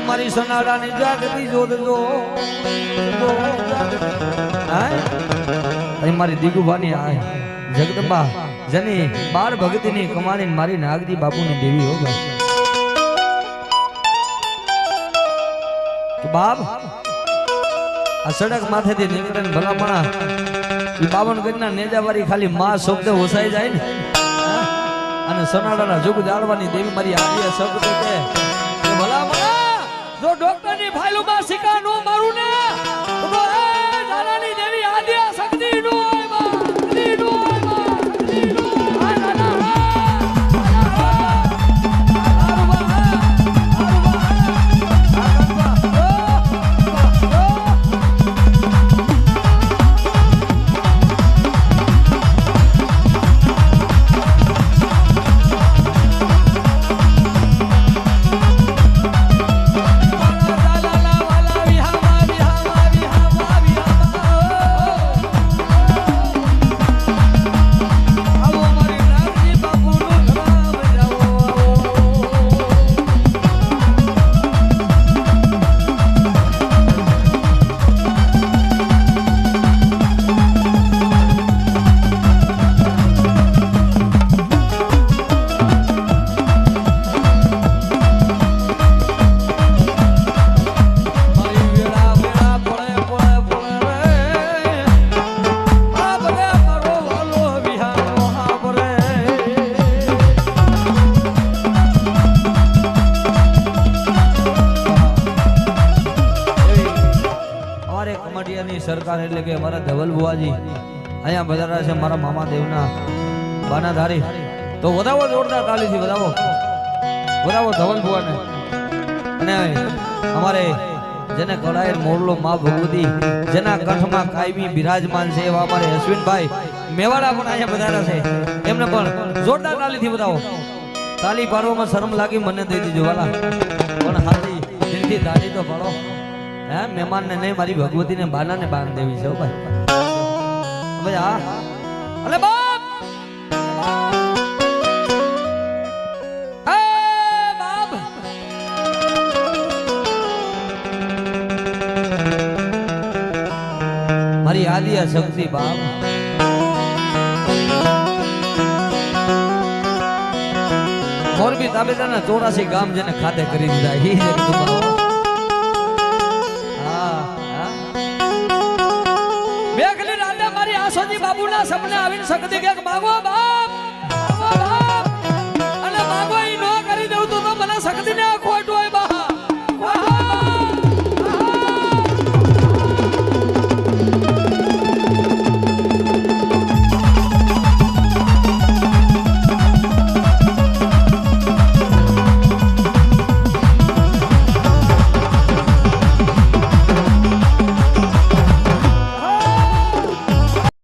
મારી સનાડાની જાગતી જોદજો અહીં મારી દીગુભાની આ જગદંબા જેની બાળ ભગતીની કમાણી મારી નાગજી બાપુની દેવી હો ભાઈ બાપ આ સડક માથેથી નીકળે ને ભલામણા એ 52 ગજના નેજાવાળી ખાલી માં શબ્દ ઓસાઈ જાય ને અને સનાડાના જુગ જાળવાની દેવી મારી આદિ શબ્દ કે ભલામણા જો ડોક્ટરની ફાઇલોમાં સિકા નો મારું ને તો એ જાનાની દેવી આદિ શક્તિ નો સરકાર એટલે કે મારા ધવલ બુવાજી અહીંયા બજારા છે મારા મામા દેવના બાનાધારી તો વધાવો જોરદાર તાલીથી વધાવો ધવલ બુવાને અને અમારે જેને કળાએ મોરલો માં ભગવતી જેના કંઠમાં કાયમી બિરાજમાન છે એવા અમારે અશ્વિનભાઈ મેવાડા પણ અહીંયા બજારા છે એમને પણ જોરદાર તાલીથી વધાવો તાલી પાડવામાં શરમ લાગી મને દઈ દીજો વાલા પણ હાથી દિલથી તાલી તો પાડો હે મહેમાન ને નહીં મારી ભગવતી ને બાના ને બાન દેવી છે ભાઈ હા અલે બાપ એ બાપ મારી આદિયા શક્તિ બાપ મોરબી તાબેદારના 84 ગામ જેને ખાતે કરી દીધા એ જગદંબા સોજી બાબુના સપને આવીને શક્તિ કે માગો બાપ અને માગો ઈ નો કરી દઉં તો મને શક્તિ ને ખોટ હોય બા